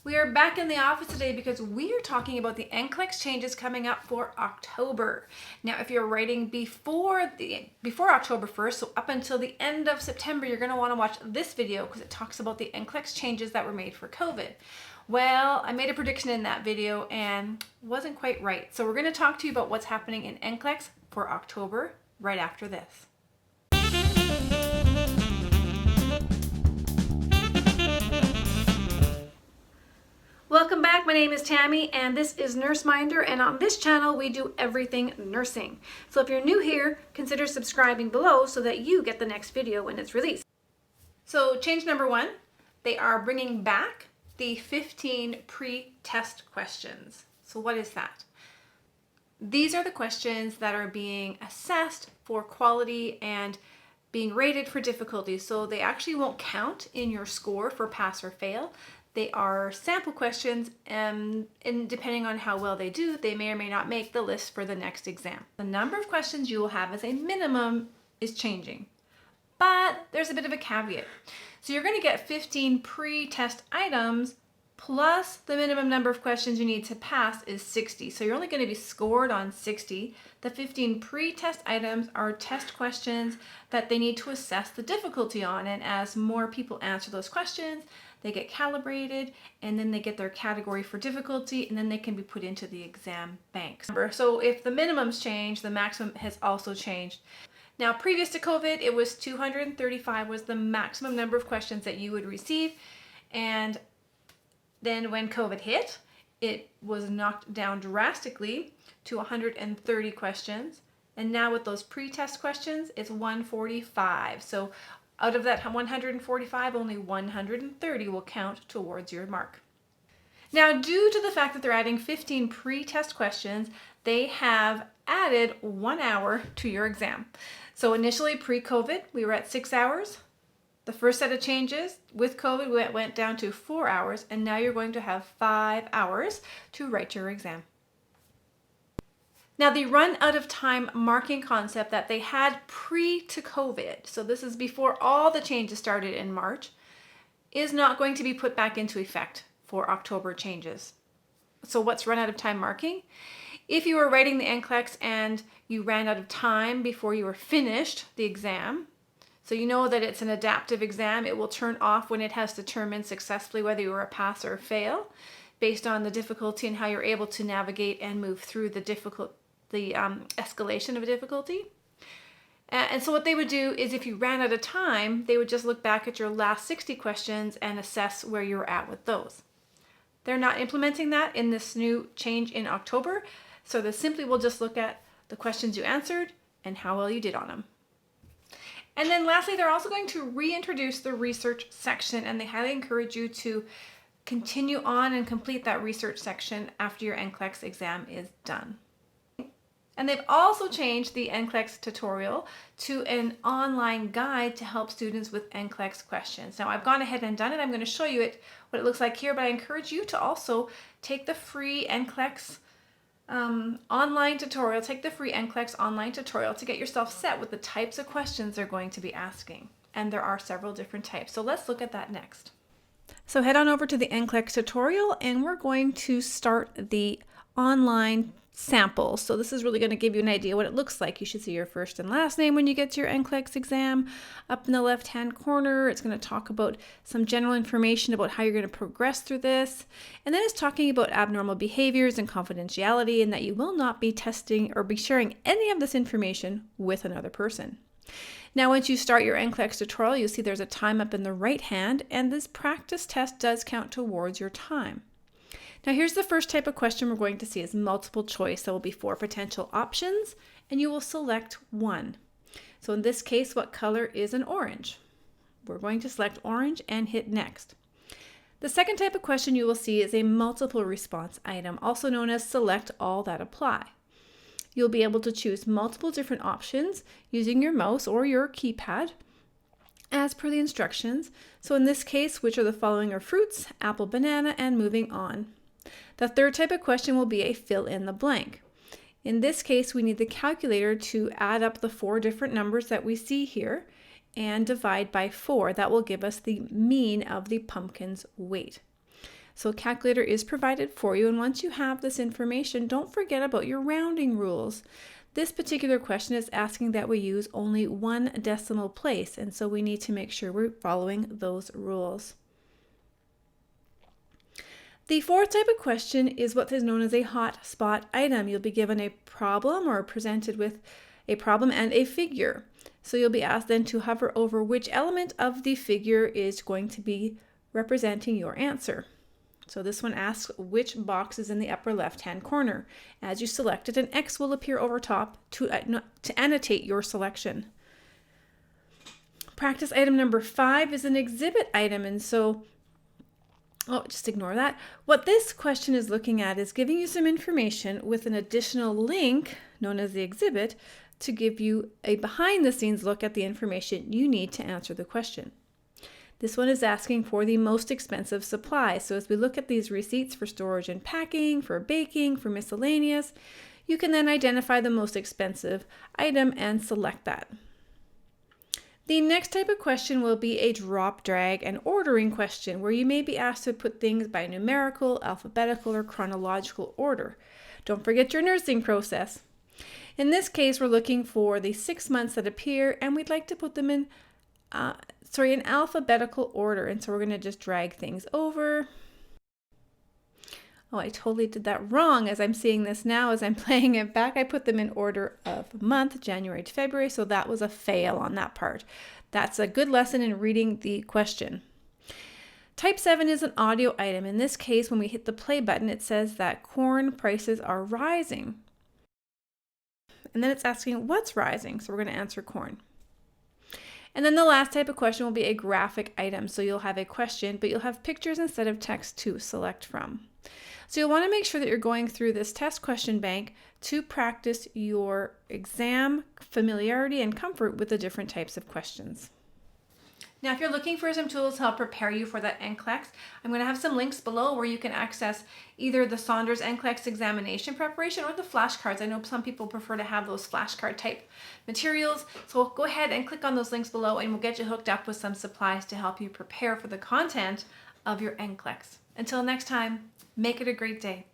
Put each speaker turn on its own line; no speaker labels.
We are back in the office today because we are talking about the NCLEX changes coming up for October. Now, if you're writing before October 1st, so up until the end of September, you're going to want to watch this video because it talks about the NCLEX changes that were made for COVID. Well, I made a prediction in that video and wasn't quite right. So we're going to talk to you about what's happening in NCLEX for October right after this. Welcome back. My name is Tammy and this is Nurse Minder, and on this channel we do everything nursing. So if you're new here, consider subscribing below so that you get the next video when it's released. So change number 1, they are bringing back the 15 pre-test questions. So what is that? These are the questions that are being assessed for quality and being rated for difficulty. So they actually won't count in your score for pass or fail. They are sample questions, and depending on how well they do, they may or may not make the list for the next exam. The number of questions you will have as a minimum is changing, but there's a bit of a caveat. So you're going to get 15 pre-test items plus the minimum number of questions you need to pass is 60. So you're only going to be scored on 60. The 15 pre-test items are test questions that they need to assess the difficulty on, and as more people answer those questions, they get calibrated, and then they get their category for difficulty, and then they can be put into the exam banks. So if the minimums change, the maximum has also changed. Now, previous to COVID, it was 235 was the maximum number of questions that you would receive, and then when COVID hit, it was knocked down drastically to 130 questions, and now with those pre-test questions, it's 145. So out of that 145, only 130 will count towards your mark. Now, due to the fact that they're adding 15 pre-test questions, they have added 1 hour to your exam. So initially, pre-COVID, we were at 6 hours. The first set of changes with COVID, we went down to 4 hours, and now you're going to have 5 hours to write your exam. Now, the run out of time marking concept that they had pre to COVID, so this is before all the changes started in March, is not going to be put back into effect for October changes. So what's run out of time marking? If you were writing the NCLEX and you ran out of time before you were finished the exam, so you know that it's an adaptive exam, it will turn off when it has determined successfully whether you were a pass or a fail based on the difficulty and how you're able to navigate and move through the escalation of a difficulty. And so what they would do is if you ran out of time, they would just look back at your last 60 questions and assess where you were at with those. They're not implementing that in this new change in October, so they simply will just look at the questions you answered and how well you did on them. And then lastly, they're also going to reintroduce the research section, and they highly encourage you to continue on and complete that research section after your NCLEX exam is done. And they've also changed the NCLEX tutorial to an online guide to help students with NCLEX questions. Now, I've gone ahead and done it. I'm going to show you what it looks like here, but I encourage you to also take the free NCLEX online tutorial. Take the free NCLEX online tutorial to get yourself set with the types of questions they're going to be asking. And there are several different types. So let's look at that next. So head on over to the NCLEX tutorial, and we're going to start the online sample. So this is really going to give you an idea what it looks like. You should see your first and last name when you get to your NCLEX exam. Up in the left-hand corner, it's going to talk about some general information about how you're going to progress through this. And then it's talking about abnormal behaviors and confidentiality, and that you will not be testing or be sharing any of this information with another person. Now, once you start your NCLEX tutorial, you'll see there's a time up in the right hand, and this practice test does count towards your time. Now, here's the first type of question we're going to see is multiple choice. There will be 4 potential options, and you will select one. So in this case, what color is an orange? We're going to select orange and hit next. The second type of question you will see is a multiple response item, also known as select all that apply. You'll be able to choose multiple different options using your mouse or your keypad as per the instructions. So in this case, which of the following are fruits, apple, banana, and moving on. The third type of question will be a fill in the blank. In this case, we need the calculator to add up the 4 different numbers that we see here and divide by 4. That will give us the mean of the pumpkin's weight. So a calculator is provided for you, and once you have this information, don't forget about your rounding rules. This particular question is asking that we use only one decimal place, and so we need to make sure we're following those rules. The fourth type of question is what is known as a hot spot item. You'll be given a problem or presented with a problem and a figure. So you'll be asked then to hover over which element of the figure is going to be representing your answer. So this one asks which box is in the upper left-hand corner. As you select it, an X will appear over top to annotate your selection. Practice item number 5 is an exhibit item, and so just ignore that. What this question is looking at is giving you some information with an additional link known as the exhibit to give you a behind-the-scenes look at the information you need to answer the question. This one is asking for the most expensive supplies. So as we look at these receipts for storage and packing, for baking, for miscellaneous, you can then identify the most expensive item and select that. The next type of question will be a drop, drag, and ordering question, where you may be asked to put things by numerical, alphabetical, or chronological order. Don't forget your nursing process. In this case, we're looking for the 6 months that appear, and we'd like to put them in alphabetical order. And so we're going to just drag things over. Oh, I totally did that wrong as I'm seeing this now as I'm playing it back. I put them in order of month, January to February, so that was a fail on that part. That's a good lesson in reading the question. Type 7 is an audio item. In this case, when we hit the play button, it says that corn prices are rising. And then it's asking what's rising, so we're going to answer corn. And then the last type of question will be a graphic item. So you'll have a question, but you'll have pictures instead of text to select from. So you'll want to make sure that you're going through this test question bank to practice your exam familiarity and comfort with the different types of questions. Now, if you're looking for some tools to help prepare you for that NCLEX, I'm going to have some links below where you can access either the Saunders NCLEX examination preparation or the flashcards. I know some people prefer to have those flashcard type materials. So go ahead and click on those links below and we'll get you hooked up with some supplies to help you prepare for the content of your NCLEX. Until next time, make it a great day.